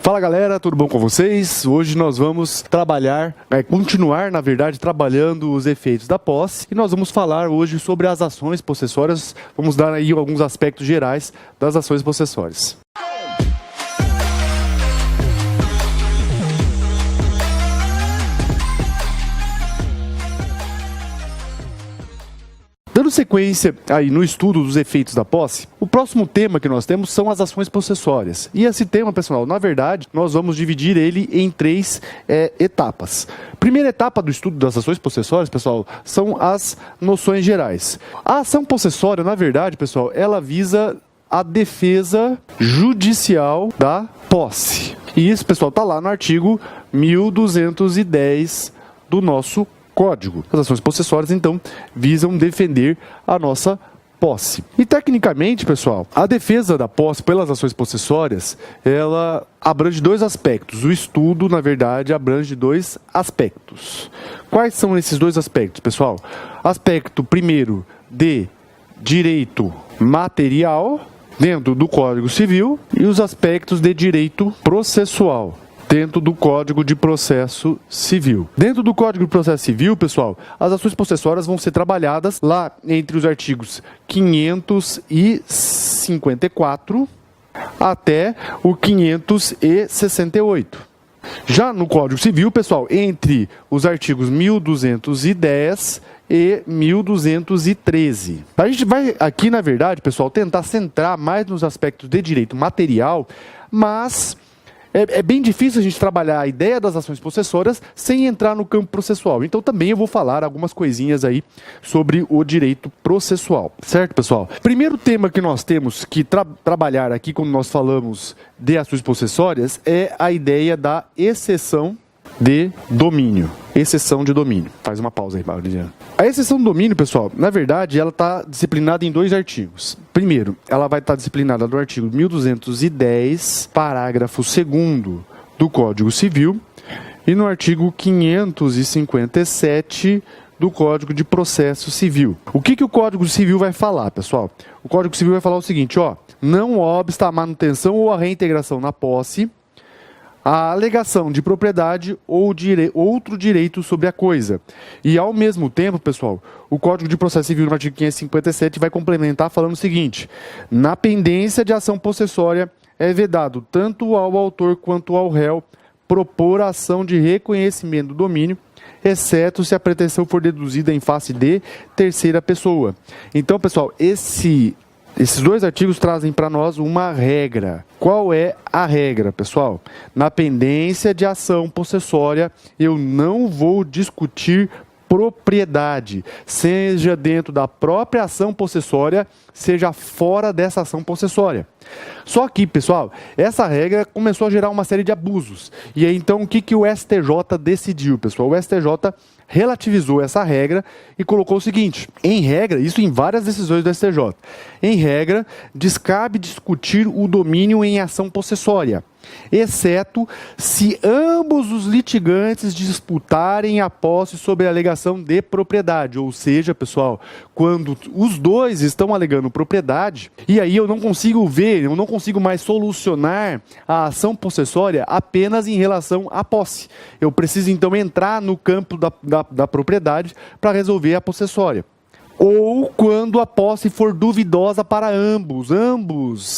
Fala galera, tudo bom com vocês? Hoje nós vamos continuar na verdade trabalhando os efeitos da posse e nós vamos falar hoje sobre as ações possessórias, vamos dar aí alguns aspectos gerais das ações possessórias. Dando sequência aí no estudo dos efeitos da posse, o próximo tema que nós temos são as ações possessórias. E esse tema, pessoal, na verdade, nós vamos dividir ele em três etapas. Primeira etapa do estudo das ações possessórias, pessoal, são as noções gerais. A ação possessória, na verdade, pessoal, ela visa a defesa judicial da posse. E isso, pessoal, está lá no artigo 1210 do nosso Código. As ações possessórias, então, visam defender a nossa posse. E, tecnicamente, pessoal, a defesa da posse pelas ações possessórias, ela abrange dois aspectos. O estudo, na verdade, abrange dois aspectos. Quais são esses dois aspectos, pessoal? Aspecto, primeiro, de direito material, dentro do Código Civil, e os aspectos de direito processual, dentro do Código de Processo Civil. Dentro do Código de Processo Civil, pessoal, as ações possessórias vão ser trabalhadas lá entre os artigos 554 até o 568. Já no Código Civil, pessoal, entre os artigos 1210 e 1213. A gente vai aqui, na verdade, pessoal, tentar centrar mais nos aspectos de direito material, mas é bem difícil a gente trabalhar a ideia das ações possessórias sem entrar no campo processual. Então também eu vou falar algumas coisinhas aí sobre o direito processual. Certo, pessoal? Primeiro tema que nós temos que trabalhar aqui quando nós falamos de ações possessórias é a ideia da exceção de domínio. Exceção de domínio. Faz uma pausa aí, Paulinha. A exceção de domínio, pessoal, na verdade, ela está disciplinada em dois artigos. Primeiro, ela vai estar disciplinada no artigo 1210, parágrafo 2º do Código Civil, e no artigo 557 do Código de Processo Civil. O que o Código Civil vai falar, pessoal? O Código Civil vai falar o seguinte, não obsta a manutenção ou a reintegração na posse, a alegação de propriedade ou outro direito sobre a coisa. E, ao mesmo tempo, pessoal, o Código de Processo Civil, no artigo 557, vai complementar falando o seguinte: na pendência de ação possessória, é vedado tanto ao autor quanto ao réu propor a ação de reconhecimento do domínio, exceto se a pretensão for deduzida em face de terceira pessoa. Então, pessoal, esses dois artigos trazem para nós uma regra. Qual é a regra, pessoal? Na pendência de ação possessória, eu não vou discutir propriedade, seja dentro da própria ação possessória, seja fora dessa ação possessória. Só que, pessoal, essa regra começou a gerar uma série de abusos. E aí, então, o que o STJ decidiu, pessoal? O STJ relativizou essa regra e colocou o seguinte: em regra, isso em várias decisões do STJ, em regra, descabe discutir o domínio em ação possessória, exceto se ambos os litigantes disputarem a posse sob a alegação de propriedade. Ou seja, pessoal, quando os dois estão alegando propriedade, e aí eu não consigo mais solucionar a ação possessória apenas em relação à posse. Eu preciso, então, entrar no campo da propriedade para resolver a possessória. Ou quando a posse for duvidosa para ambos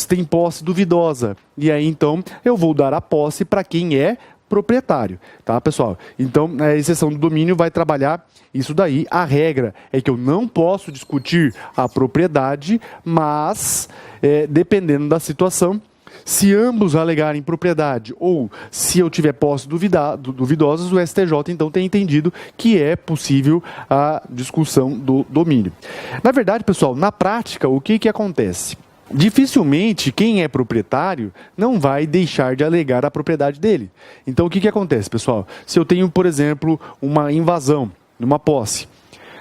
têm posse duvidosa. E aí, então, eu vou dar a posse para quem é proprietário, tá, pessoal? Então, a exceção do domínio vai trabalhar isso daí. A regra é que eu não posso discutir a propriedade, mas, dependendo da situação, se ambos alegarem propriedade ou se eu tiver posse duvidosas, o STJ então tem entendido que é possível a discussão do domínio. Na verdade, pessoal, na prática, o que acontece? Dificilmente quem é proprietário não vai deixar de alegar a propriedade dele. Então o que acontece, pessoal? Se eu tenho, por exemplo, uma invasão numa posse,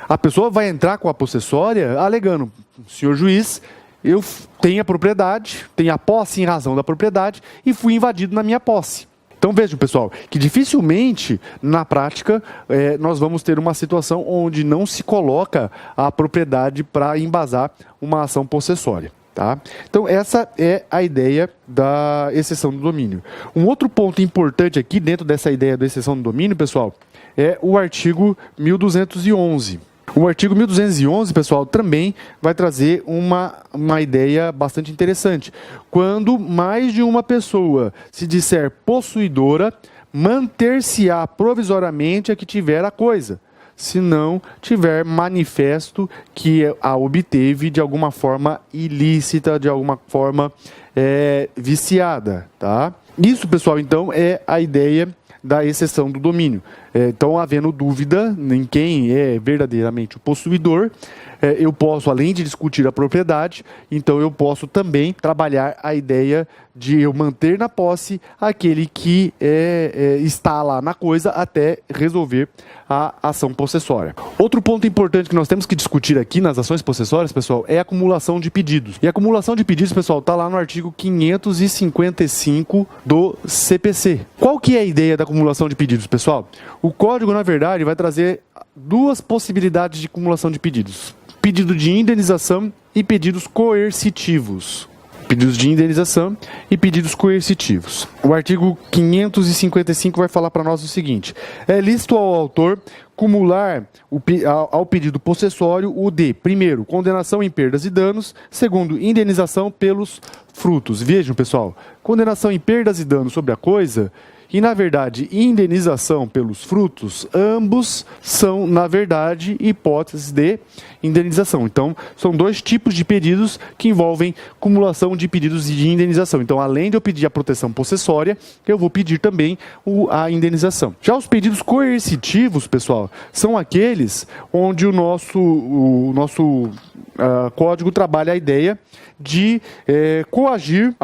a pessoa vai entrar com a possessória alegando: senhor juiz, eu tenho a propriedade, tenho a posse em razão da propriedade e fui invadido na minha posse. Então vejam, pessoal, que dificilmente, na prática, nós vamos ter uma situação onde não se coloca a propriedade para embasar uma ação possessória. Tá? Então, essa é a ideia da exceção do domínio. Um outro ponto importante aqui dentro dessa ideia da exceção do domínio, pessoal, é o artigo 1211. O artigo 1211, pessoal, também vai trazer uma ideia bastante interessante. Quando mais de uma pessoa se disser possuidora, manter-se-á provisoriamente a que tiver a coisa, se não tiver manifesto que a obteve de alguma forma ilícita, de alguma forma viciada, tá? Isso, pessoal, então, é a ideia da exceção do domínio. Então, havendo dúvida em quem é verdadeiramente o possuidor, eu posso, além de discutir a propriedade, então eu posso também trabalhar a ideia de eu manter na posse aquele que está lá na coisa até resolver a ação possessória. Outro ponto importante que nós temos que discutir aqui nas ações possessórias, pessoal, é a acumulação de pedidos. E a acumulação de pedidos, pessoal, está lá no artigo 555 do CPC. Qual que é a ideia da acumulação de pedidos, pessoal? O código, na verdade, vai trazer duas possibilidades de acumulação de pedidos: pedido de indenização e pedidos coercitivos. Pedidos de indenização e pedidos coercitivos. O artigo 555 vai falar para nós o seguinte: é lícito ao autor cumular ao pedido possessório o de, primeiro, condenação em perdas e danos, segundo, indenização pelos frutos. Vejam, pessoal, condenação em perdas e danos sobre a coisa e, na verdade, indenização pelos frutos, ambos são, na verdade, hipóteses de indenização. Então, são dois tipos de pedidos que envolvem cumulação de pedidos de indenização. Então, além de eu pedir a proteção possessória, eu vou pedir também a indenização. Já os pedidos coercitivos, pessoal, são aqueles onde o nosso código trabalha a ideia de coagir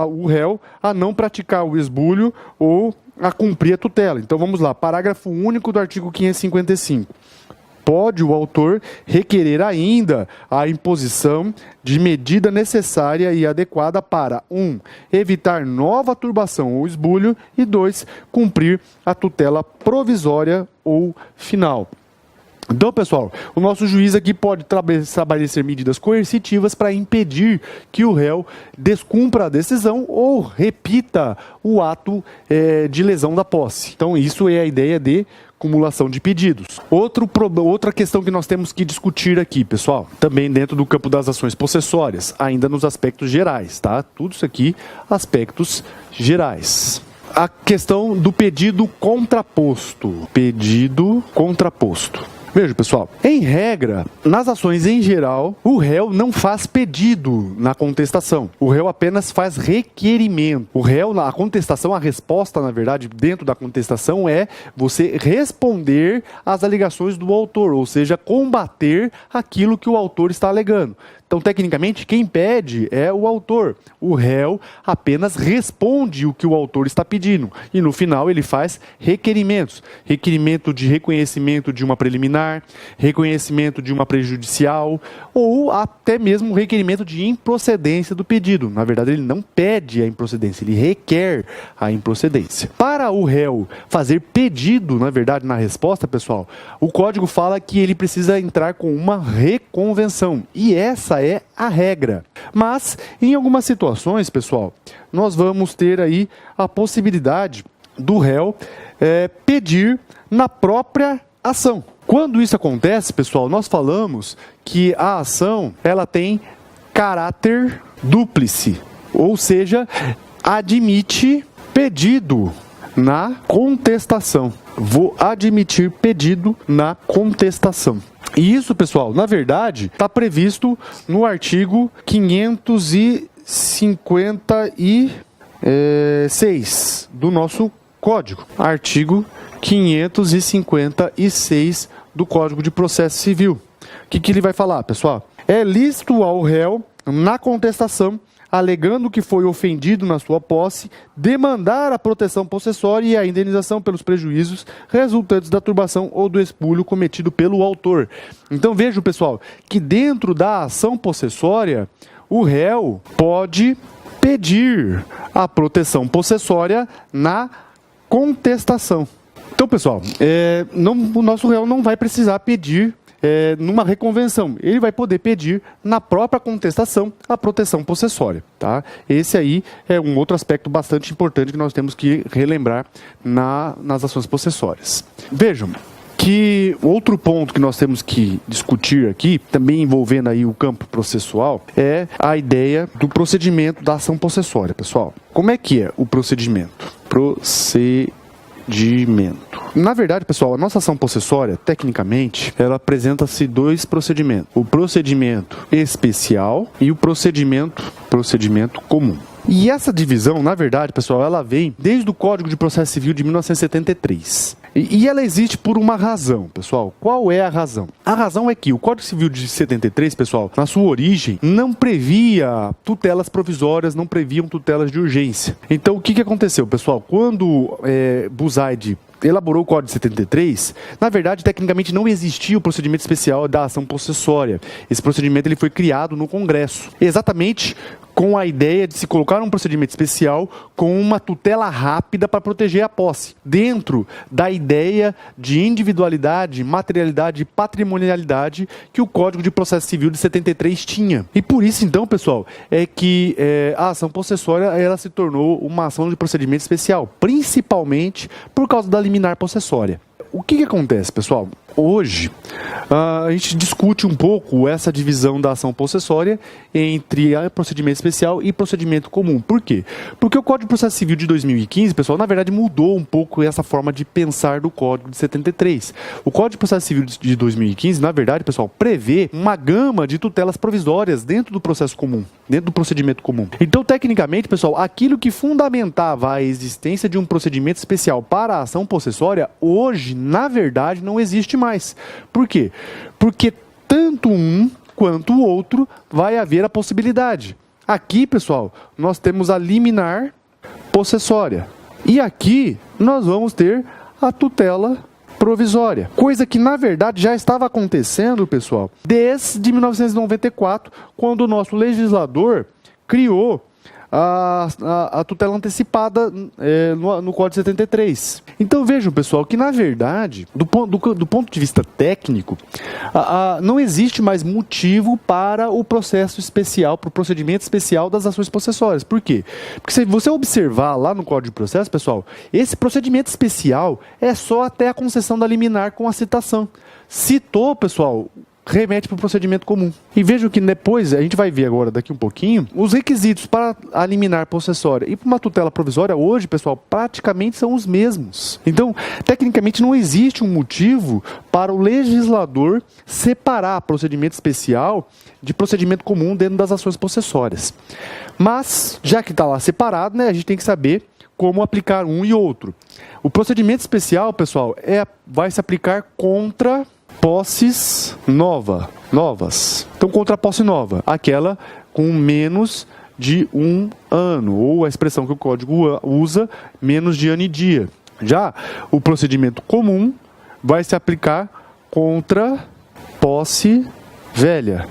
o réu a não praticar o esbulho ou a cumprir a tutela. Então vamos lá, parágrafo único do artigo 555. Pode o autor requerer ainda a imposição de medida necessária e adequada para 1. Evitar nova turbação ou esbulho e 2. Cumprir a tutela provisória ou final. Então, pessoal, o nosso juiz aqui pode estabelecer medidas coercitivas para impedir que o réu descumpra a decisão ou repita o ato de lesão da posse. Então, isso é a ideia de acumulação de pedidos. Outra questão que nós temos que discutir aqui, pessoal, também dentro do campo das ações possessórias, ainda nos aspectos gerais, tá? Tudo isso aqui, aspectos gerais. A questão do pedido contraposto. Pedido contraposto. Veja, pessoal, em regra, nas ações em geral, o réu não faz pedido na contestação. O réu apenas faz requerimento. O réu, na contestação, a resposta, na verdade, dentro da contestação é você responder às alegações do autor, ou seja, combater aquilo que o autor está alegando. Então, tecnicamente, quem pede é o autor. O réu apenas responde o que o autor está pedindo. E, no final, ele faz requerimentos. Requerimento de reconhecimento de uma preliminar, reconhecimento de uma prejudicial, ou até mesmo requerimento de improcedência do pedido. Na verdade, ele não pede a improcedência, ele requer a improcedência. Para o réu fazer pedido, na verdade, na resposta, pessoal, o código fala que ele precisa entrar com uma reconvenção. E essa é a regra. Mas, em algumas situações, pessoal, nós vamos ter aí a possibilidade do réu pedir na própria ação. Quando isso acontece, pessoal, nós falamos que a ação ela tem caráter dúplice, ou seja, admite pedido na contestação. Vou admitir pedido na contestação. E isso, pessoal, na verdade, está previsto no artigo 556 do nosso código. Artigo 556 do Código de Processo Civil. O que ele vai falar, pessoal? É lícito ao réu, na contestação, alegando que foi ofendido na sua posse, demandar a proteção possessória e a indenização pelos prejuízos resultantes da turbação ou do espulho cometido pelo autor. Então vejam, pessoal, que dentro da ação possessória, o réu pode pedir a proteção possessória na contestação. Então, pessoal, o nosso réu não vai precisar pedir numa reconvenção. Ele vai poder pedir na própria contestação a proteção possessória. Tá? Esse aí é um outro aspecto bastante importante que nós temos que relembrar nas ações possessórias. Vejam que outro ponto que nós temos que discutir aqui, também envolvendo aí o campo processual, é a ideia do procedimento da ação possessória, pessoal. Como é que é o procedimento? Na verdade, pessoal, a nossa ação possessória, tecnicamente, ela apresenta-se dois procedimentos. O procedimento especial e o procedimento comum. E essa divisão, na verdade, pessoal, ela vem desde o Código de Processo Civil de 1973. E ela existe por uma razão, pessoal. Qual é a razão? A razão é que o Código Civil de 73, pessoal, na sua origem, não previa tutelas provisórias, não previam tutelas de urgência. Então, o que aconteceu, pessoal? Quando Buzaide elaborou o Código de 73, na verdade, tecnicamente não existia o procedimento especial da ação possessória. Esse procedimento ele foi criado no Congresso, exatamente com a ideia de se colocar um procedimento especial com uma tutela rápida para proteger a posse, dentro da ideia de individualidade, materialidade e patrimonialidade que o Código de Processo Civil de 73 tinha. E por isso, então, pessoal, é que a ação possessória ela se tornou uma ação de procedimento especial, principalmente por causa da liminar possessória. O que acontece, pessoal? Hoje, a gente discute um pouco essa divisão da ação possessória entre procedimento especial e procedimento comum. Por quê? Porque o Código de Processo Civil de 2015, pessoal, na verdade mudou um pouco essa forma de pensar do Código de 73. O Código de Processo Civil de 2015, na verdade, pessoal, prevê uma gama de tutelas provisórias dentro do processo comum, dentro do procedimento comum. Então, tecnicamente, pessoal, aquilo que fundamentava a existência de um procedimento especial para a ação possessória, hoje, na verdade, não existe mais. Por quê? Porque tanto um quanto o outro vai haver a possibilidade. Aqui, pessoal, nós temos a liminar possessória. E aqui nós vamos ter a tutela provisória. Coisa que, na verdade, já estava acontecendo, pessoal, desde 1994, quando o nosso legislador criou a tutela antecipada no Código 73. Então vejam, pessoal, que na verdade, do ponto de vista técnico, não existe mais motivo para o processo especial, para o procedimento especial das ações possessórias. Por quê? Porque se você observar lá no Código de Processo, pessoal, esse procedimento especial é só até a concessão da liminar com a citação. Citou, pessoal, remete para o procedimento comum. E vejam que depois, a gente vai ver agora, daqui um pouquinho, os requisitos para a liminar possessória e para uma tutela provisória hoje, pessoal, praticamente são os mesmos. Então, tecnicamente, não existe um motivo para o legislador separar procedimento especial de procedimento comum dentro das ações possessórias. Mas, já que está lá separado, né, a gente tem que saber como aplicar um e outro. O procedimento especial, pessoal, vai se aplicar contra posses novas. Então, contra a posse nova, aquela com menos de 1 ano, ou a expressão que o código usa, menos de ano e dia. Já o procedimento comum vai se aplicar contra posse velha,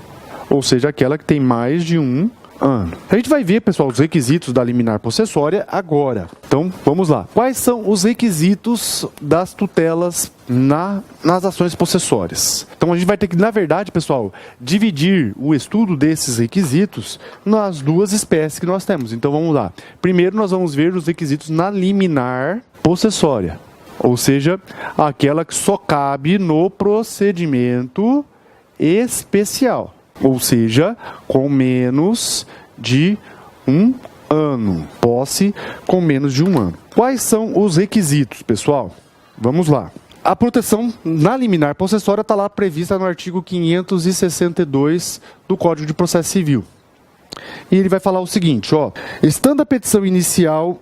ou seja, aquela que tem mais de 1 ano. A gente vai ver, pessoal, os requisitos da liminar possessória agora. Então, vamos lá. Quais são os requisitos das tutelas nas ações possessórias? Então, a gente vai ter que, na verdade, pessoal, dividir o estudo desses requisitos nas duas espécies que nós temos. Então, vamos lá. Primeiro, nós vamos ver os requisitos na liminar possessória, ou seja, aquela que só cabe no procedimento especial. Ou seja, com menos de 1 ano. Posse com menos de 1 ano. Quais são os requisitos, pessoal? Vamos lá. A proteção na liminar possessória está lá prevista no artigo 562 do Código de Processo Civil. E ele vai falar o seguinte, ó. Estando a petição inicial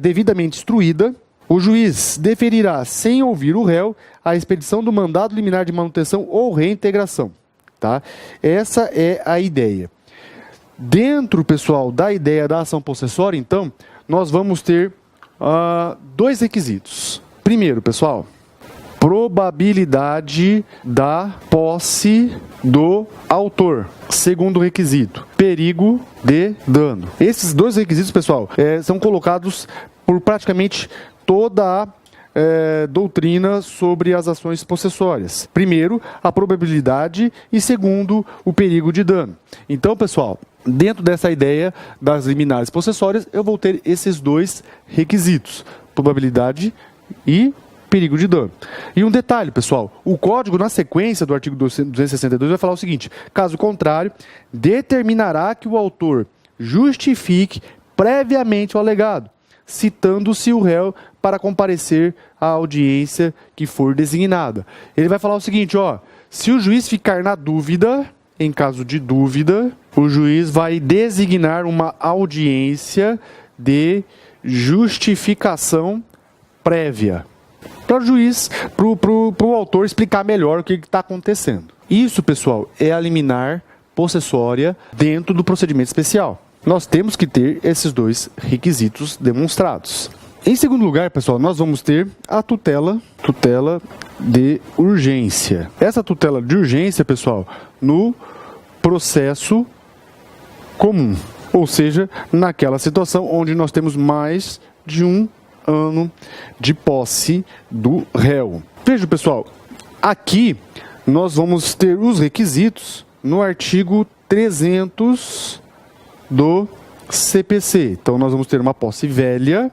devidamente instruída, o juiz deferirá, sem ouvir o réu, a expedição do mandado liminar de manutenção ou reintegração. Tá? Essa é a ideia. Dentro, pessoal, da ideia da ação possessória, então, nós vamos ter dois requisitos. Primeiro, pessoal, probabilidade da posse do autor. Segundo requisito, perigo de dano. Esses dois requisitos, pessoal, são colocados por praticamente toda doutrina sobre as ações possessórias. Primeiro, a probabilidade e segundo, o perigo de dano. Então, pessoal, dentro dessa ideia das liminares possessórias, eu vou ter esses dois requisitos: probabilidade e perigo de dano. E um detalhe, pessoal, o código na sequência do artigo 262 vai falar o seguinte: caso contrário, determinará que o autor justifique previamente o alegado, citando-se o réu para comparecer à audiência que for designada. Ele vai falar o seguinte, se o juiz ficar na dúvida, em caso de dúvida, o juiz vai designar uma audiência de justificação prévia, para o juiz, para o autor explicar melhor o que está acontecendo. Isso, pessoal, é a liminar possessória dentro do procedimento especial. Nós temos que ter esses dois requisitos demonstrados. Em segundo lugar, pessoal, nós vamos ter a tutela de urgência. Essa tutela de urgência, pessoal, no processo comum, ou seja, naquela situação onde nós temos mais de um ano de posse do réu. Veja, pessoal, aqui nós vamos ter os requisitos no artigo 300 do CPC. Então, nós vamos ter uma posse velha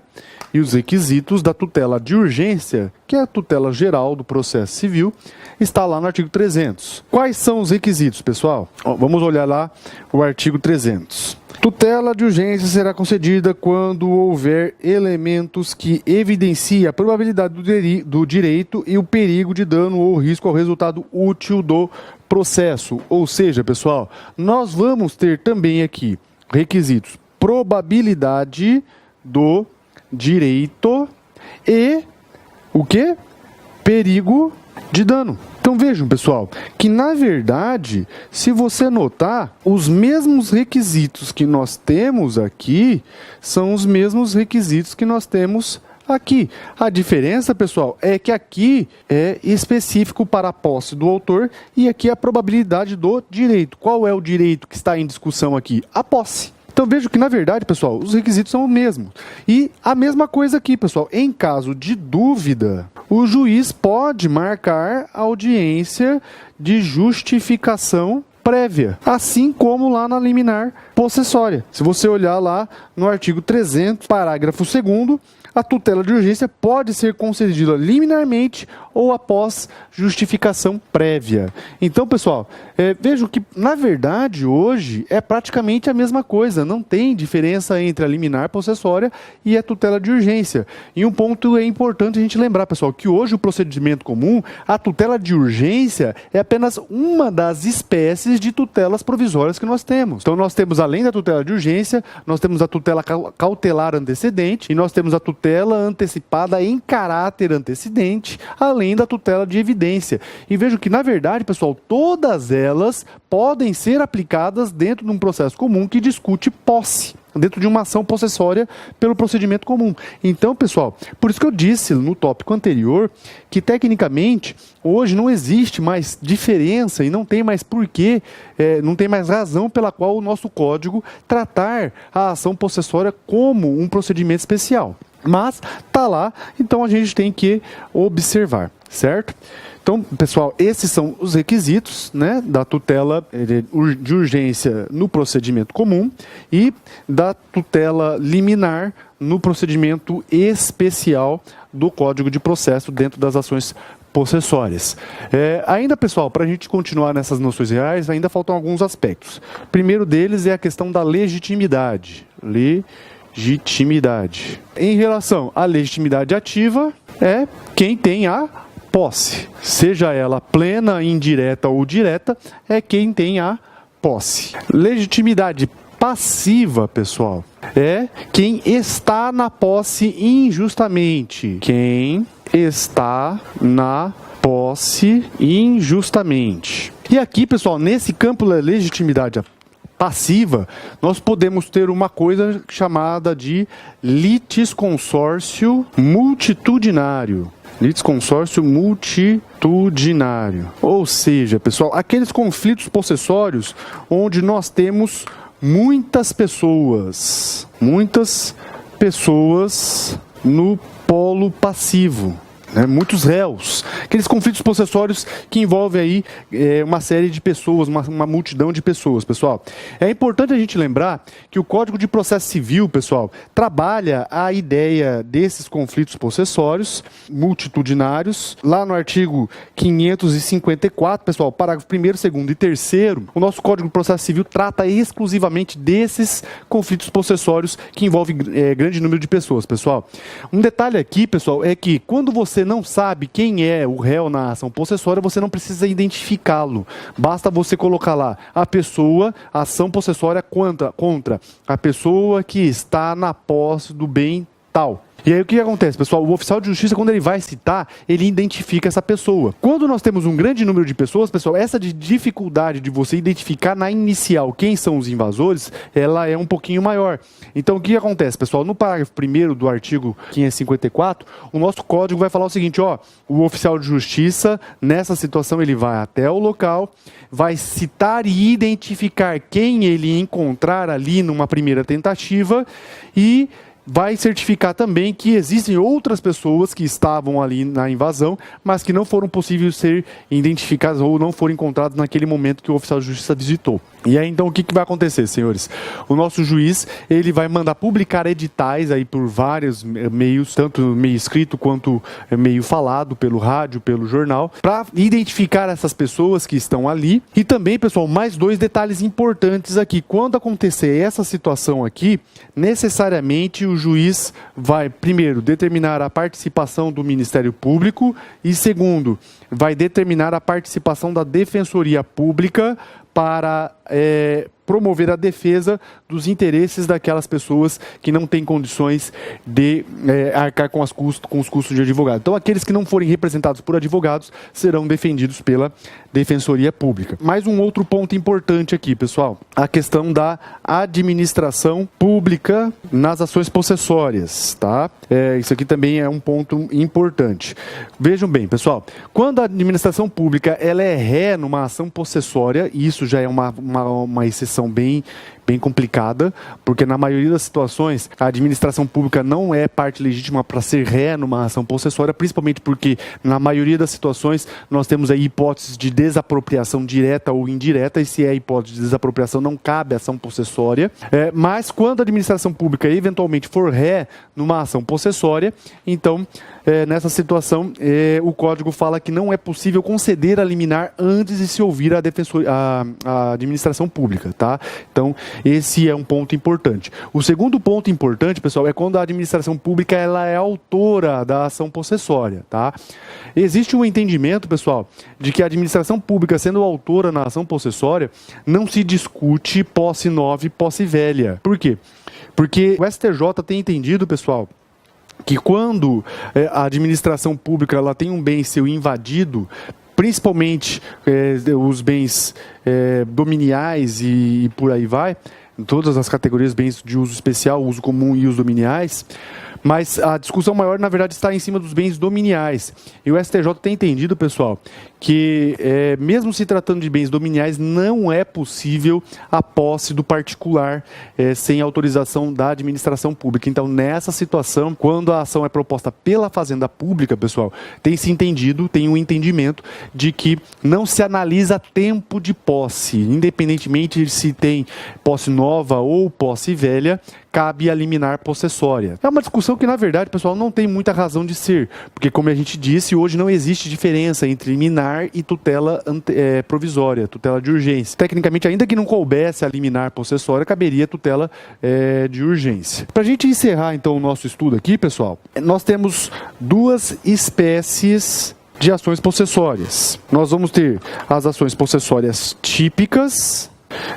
e os requisitos da tutela de urgência, que é a tutela geral do processo civil, está lá no artigo 300. Quais são os requisitos, pessoal? Vamos olhar lá o artigo 300. Tutela de urgência será concedida quando houver elementos que evidenciem a probabilidade do direito e o perigo de dano ou risco ao resultado útil do processo. Ou seja, pessoal, nós vamos ter também aqui requisitos: probabilidade do direito e o quê? Perigo de dano. Então vejam, pessoal, que na verdade, se você notar, os mesmos requisitos que nós temos aqui são os mesmos requisitos que nós temos aqui. A diferença, pessoal, é que aqui é específico para a posse do autor e aqui a probabilidade do direito. Qual é o direito que está em discussão aqui? A posse. Então vejo que, na verdade, pessoal, os requisitos são os mesmos. E a mesma coisa aqui, pessoal. Em caso de dúvida, o juiz pode marcar audiência de justificação prévia, assim como lá na liminar possessória. Se você olhar lá no artigo 300, parágrafo 2º, a tutela de urgência pode ser concedida liminarmente ou após justificação prévia. Então, pessoal, vejo que, na verdade, hoje é praticamente a mesma coisa. Não tem diferença entre a liminar possessória e a tutela de urgência. E um ponto é importante a gente lembrar, pessoal, que hoje o procedimento comum, a tutela de urgência é apenas uma das espécies de tutelas provisórias que nós temos. Então, nós temos, além da tutela de urgência, nós temos a tutela cautelar antecedente e nós temos a tutela antecipada em caráter antecedente, além da tutela de evidência. E vejo que, na verdade, pessoal, todas elas podem ser aplicadas dentro de um processo comum que discute posse, dentro de uma ação possessória pelo procedimento comum. Então, pessoal, por isso que eu disse no tópico anterior que, tecnicamente, hoje não existe mais diferença e não tem mais porquê, não tem mais razão pela qual o nosso código tratar a ação possessória como um procedimento especial. Mas está lá, então a gente tem que observar, certo? Então, pessoal, esses são os requisitos, né, da tutela de urgência no procedimento comum e da tutela liminar no procedimento especial do Código de Processo dentro das ações possessórias. Ainda, pessoal, para a gente continuar nessas noções reais, ainda faltam alguns aspectos. O primeiro deles é a questão da legitimidade. Legitimidade. Em relação à legitimidade ativa, é quem tem a posse. Seja ela plena, indireta ou direta, é quem tem a posse. Legitimidade passiva, pessoal, é quem está na posse injustamente. Quem está na posse injustamente. E aqui, pessoal, nesse campo da legitimidade passiva, nós podemos ter uma coisa chamada de litisconsórcio multitudinário. Litisconsórcio multitudinário. Ou seja, pessoal, aqueles conflitos possessórios onde nós temos muitas pessoas no polo passivo. né? Muitos réus. Aqueles conflitos possessórios que envolvem aí uma série de pessoas, uma multidão de pessoas, pessoal. É importante a gente lembrar que o Código de Processo Civil, pessoal, trabalha a ideia desses conflitos possessórios multitudinários. Lá no artigo 554, pessoal, parágrafo 1º, 2º e 3º, o nosso Código de Processo Civil trata exclusivamente desses conflitos possessórios que envolvem grande número de pessoas, pessoal. Um detalhe aqui, pessoal, é que quando você não sabe quem é o réu na ação possessória, você não precisa identificá-lo. Basta você colocar lá a pessoa, a ação possessória contra a pessoa que está na posse do bem tal. E aí o que acontece, pessoal? O oficial de justiça, quando ele vai citar, ele identifica essa pessoa. Quando nós temos um grande número de pessoas, pessoal, essa dificuldade de você identificar na inicial quem são os invasores, ela é um pouquinho maior. Então o que acontece, pessoal? No parágrafo 1º do artigo 554, o nosso código vai falar o seguinte, ó, o oficial de justiça, nessa situação, ele vai até o local, vai citar e identificar quem ele encontrar ali numa primeira tentativa e vai certificar também que existem outras pessoas que estavam ali na invasão, mas que não foram possíveis ser identificadas ou não foram encontradas naquele momento que o oficial de justiça visitou. E aí, então, o que vai acontecer, senhores? O nosso juiz, ele vai mandar publicar editais aí por vários meios, tanto meio escrito quanto meio falado, pelo rádio, pelo jornal, para identificar essas pessoas que estão ali. E também, pessoal, mais dois detalhes importantes aqui. Quando acontecer essa situação aqui, necessariamente o juiz vai, primeiro, determinar a participação do Ministério Público e, segundo, vai determinar a participação da Defensoria Pública para promover a defesa dos interesses daquelas pessoas que não têm condições de arcar com os custos de advogado. Então, aqueles que não forem representados por advogados serão defendidos pela Defensoria Pública. Mais um outro ponto importante aqui, pessoal, a questão da administração pública nas ações possessórias, tá? Isso aqui também é um ponto importante. Vejam bem, pessoal, quando a administração pública ela é ré numa ação possessória, e isso já é uma exceção bem complicada, porque na maioria das situações a administração pública não é parte legítima para ser ré numa ação possessória, principalmente porque na maioria das situações nós temos aí hipóteses de desapropriação direta ou indireta, e se é hipótese de desapropriação não cabe ação possessória, mas quando a administração pública eventualmente for ré numa ação possessória, então nessa situação o código fala que não é possível conceder a liminar antes de se ouvir a administração pública, tá? Então esse é um ponto importante. O segundo ponto importante, pessoal, é quando a administração pública ela é autora da ação possessória, tá? Existe um entendimento, pessoal, de que a administração pública, sendo autora na ação possessória, não se discute posse nova e posse velha. Por quê? Porque o STJ tem entendido, pessoal, que quando a administração pública ela tem um bem seu invadido, principalmente os bens dominiais e por aí vai, em todas as categorias, bens de uso especial, uso comum e os dominiais, mas a discussão maior, na verdade, está em cima dos bens dominiais. E o STJ tem entendido, pessoal, que mesmo se tratando de bens dominiais, não é possível a posse do particular sem autorização da administração pública. Então, nessa situação, quando a ação é proposta pela Fazenda Pública, pessoal, tem um entendimento de que não se analisa tempo de posse, independentemente de se tem posse nova ou posse velha, cabe a liminar possessória. É uma discussão que, na verdade, pessoal, não tem muita razão de ser, porque, como a gente disse, hoje não existe diferença entre liminar e tutela provisória, tutela de urgência. Tecnicamente, ainda que não coubesse a liminar possessória, caberia tutela de urgência. Para a gente encerrar, então, o nosso estudo aqui, pessoal, nós temos duas espécies de ações possessórias. Nós vamos ter as ações possessórias típicas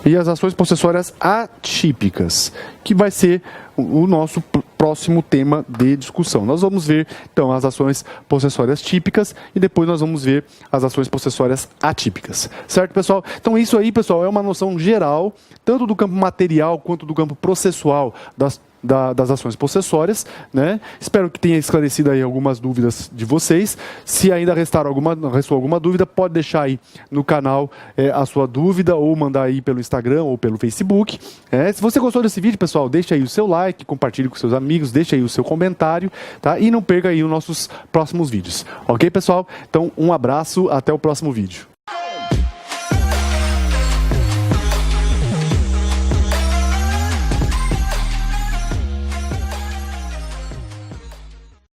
e as ações possessórias atípicas, que vai ser o nosso próximo tema de discussão. Nós vamos ver, então, as ações possessórias típicas e depois nós vamos ver as ações possessórias atípicas. Certo, pessoal? Então, isso aí, pessoal, é uma noção geral, tanto do campo material quanto do campo processual das das ações possessórias, né? Espero que tenha esclarecido aí algumas dúvidas de vocês. Se ainda restou alguma dúvida, pode deixar aí no canal a sua dúvida ou mandar aí pelo Instagram ou pelo Facebook. Se você gostou desse vídeo, pessoal, deixa aí o seu like, compartilhe com seus amigos, deixa aí o seu comentário, tá? E não perca aí os nossos próximos vídeos. Ok, pessoal? Então, um abraço, até o próximo vídeo.